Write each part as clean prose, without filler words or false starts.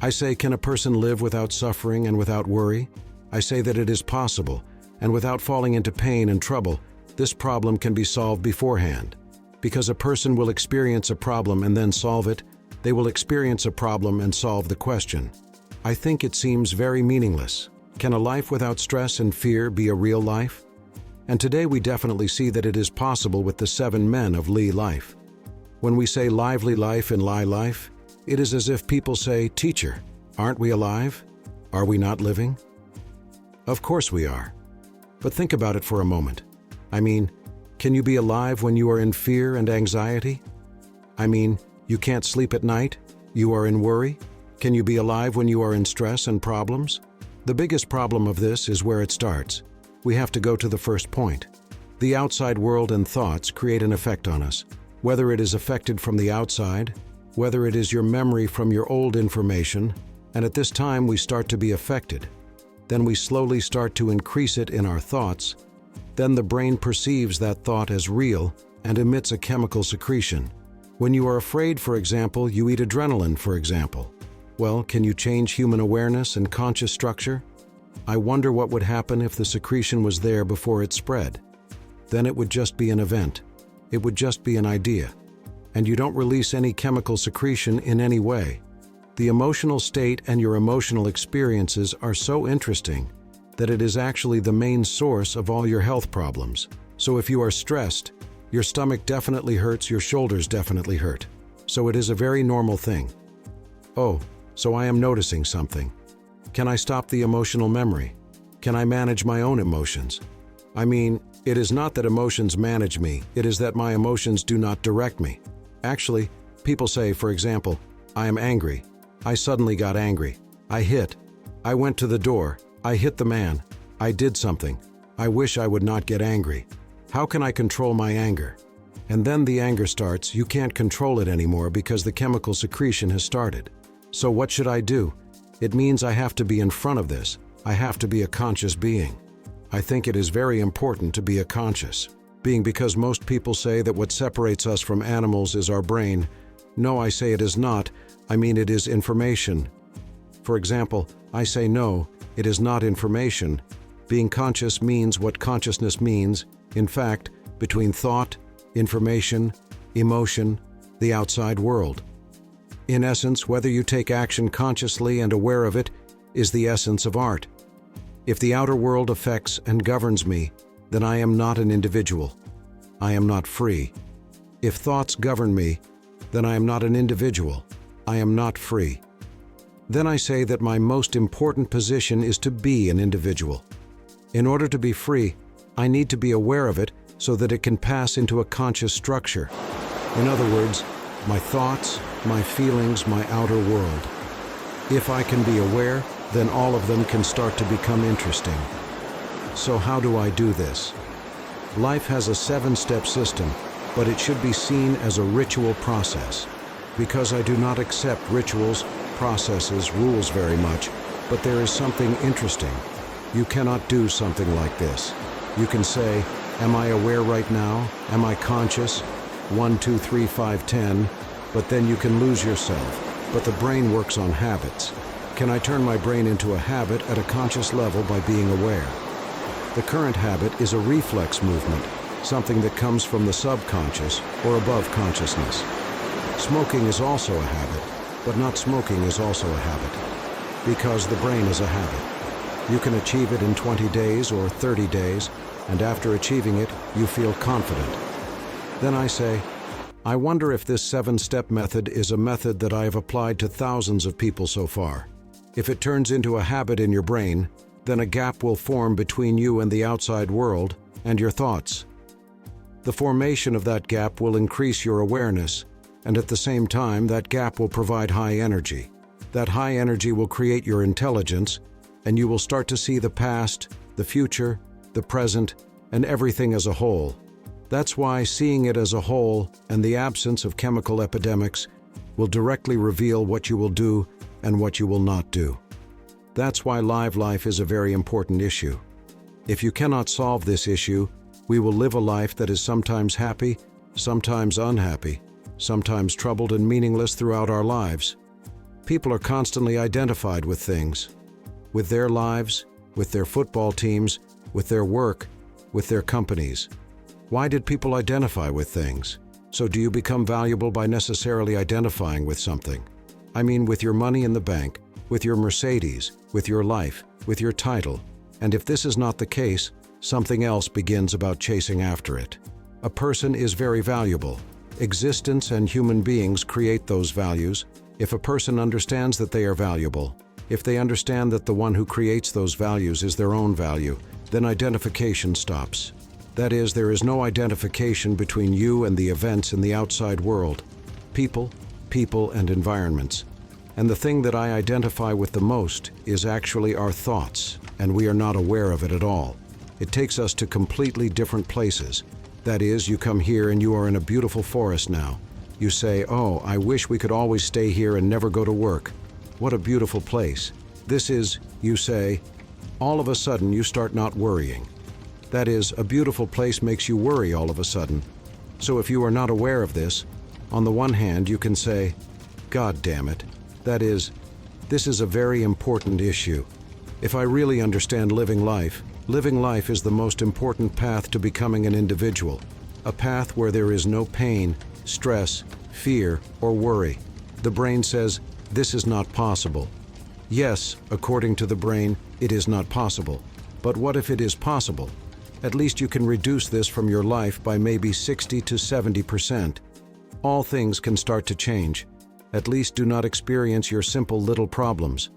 I say, can a person live without suffering and without worry? I say that it is possible, and without falling into pain and trouble, this problem can be solved beforehand. Because a person will experience a problem and then solve it, they will experience a problem and solve the question. I think it seems very meaningless. Can a life without stress and fear be a real life? And today we definitely see that it is possible with the 7 men of Li life. When we say lively life in Li life, it is as if people say, "Teacher, aren't we alive? Are we not living?" Of course we are. But think about it for a moment. I mean, can you be alive when you are in fear and anxiety? I mean, you can't sleep at night? You are in worry? Can you be alive when you are in stress and problems? The biggest problem of this is where it starts. We have to go to the first point. The outside world and thoughts create an effect on us. Whether it is affected from the outside, whether it is your memory from your old information, and at this time we start to be affected. Then we slowly start to increase it in our thoughts. Then the brain perceives that thought as real and emits a chemical secretion. When you are afraid, for example, you eat adrenaline, for example. Well, can you change human awareness and conscious structure? I wonder what would happen if the secretion was there before it spread. Then it would just be an event. It would just be an idea. And you don't release any chemical secretion in any way. The emotional state and your emotional experiences are so interesting that it is actually the main source of all your health problems. So if you are stressed, your stomach definitely hurts, your shoulders definitely hurt. So it is a very normal thing. Oh, so I am noticing something. Can I stop the emotional memory? Can I manage my own emotions? I mean, it is not that emotions manage me, it is that my emotions do not direct me. Actually, people say, for example, I am angry. I suddenly got angry. I hit. I went to the door. I hit the man. I did something. I wish I would not get angry. How can I control my anger? And then the anger starts, you can't control it anymore because the chemical secretion has started. So what should I do? It means I have to be in front of this. I have to be a conscious being. I think it is very important to be a conscious being because most people say that what separates us from animals is our brain. No, I say it is not. I mean it is information. For example, I say no, it is not information. Being conscious means what consciousness means, in fact, between thought, information, emotion, the outside world. In essence, whether you take action consciously and aware of it is the essence of art. If the outer world affects and governs me, then I am not an individual. I am not free. If thoughts govern me, then I am not an individual. I am not free. Then I say that my most important position is to be an individual. In order to be free, I need to be aware of it so that it can pass into a conscious structure. In other words, my thoughts, my feelings, my outer world. If I can be aware, then all of them can start to become interesting. So how do I do this? Life has a 7-step system, but it should be seen as a ritual process. Because I do not accept rituals, processes, rules very much, but there is something interesting. You cannot do something like this. You can say, am I aware right now? Am I conscious? 1, 2, 3, 5, 10, but then you can lose yourself. But the brain works on habits. Can I turn my brain into a habit at a conscious level by being aware? The current habit is a reflex movement, something that comes from the subconscious or above consciousness. Smoking is also a habit, but not smoking is also a habit, because the brain is a habit. You can achieve it in 20 days or 30 days, and after achieving it, you feel confident. Then I say, I wonder if this 7-step method is a method that I have applied to thousands of people so far. If it turns into a habit in your brain, then a gap will form between you and the outside world and your thoughts. The formation of that gap will increase your awareness, and at the same time, that gap will provide high energy. That high energy will create your intelligence, and you will start to see the past, the future, the present, and everything as a whole. That's why seeing it as a whole and the absence of chemical epidemics will directly reveal what you will do and what you will not do. That's why live life is a very important issue. If you cannot solve this issue, we will live a life that is sometimes happy, sometimes unhappy, sometimes troubled and meaningless throughout our lives. People are constantly identified with things, with their lives, with their football teams, with their work, with their companies. Why did people identify with things? So do you become valuable by necessarily identifying with something? I mean, with your money in the bank, with your Mercedes, with your life, with your title. And if this is not the case, something else begins about chasing after it. A person is very valuable. Existence and human beings create those values. If a person understands that they are valuable, if they understand that the one who creates those values is their own value, then identification stops. That is, there is no identification between you and the events in the outside world, people, and environments. And the thing that I identify with the most is actually our thoughts, and we are not aware of it at all. It takes us to completely different places. That is, you come here and you are in a beautiful forest now. You say, "Oh, I wish we could always stay here and never go to work. What a beautiful place." This is, you say, all of a sudden you start not worrying. That is, a beautiful place makes you worry all of a sudden. So if you are not aware of this, on the one hand you can say, "God damn it." That is, this is a very important issue. If I really understand living life is the most important path to becoming an individual. A path where there is no pain, stress, fear, or worry. The brain says, this is not possible. Yes, according to the brain, it is not possible. But what if it is possible? At least you can reduce this from your life by maybe 60 to 70%. All things can start to change. At least do not experience your simple little problems.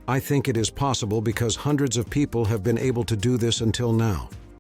I think it is possible because hundreds of people have been able to do this until now.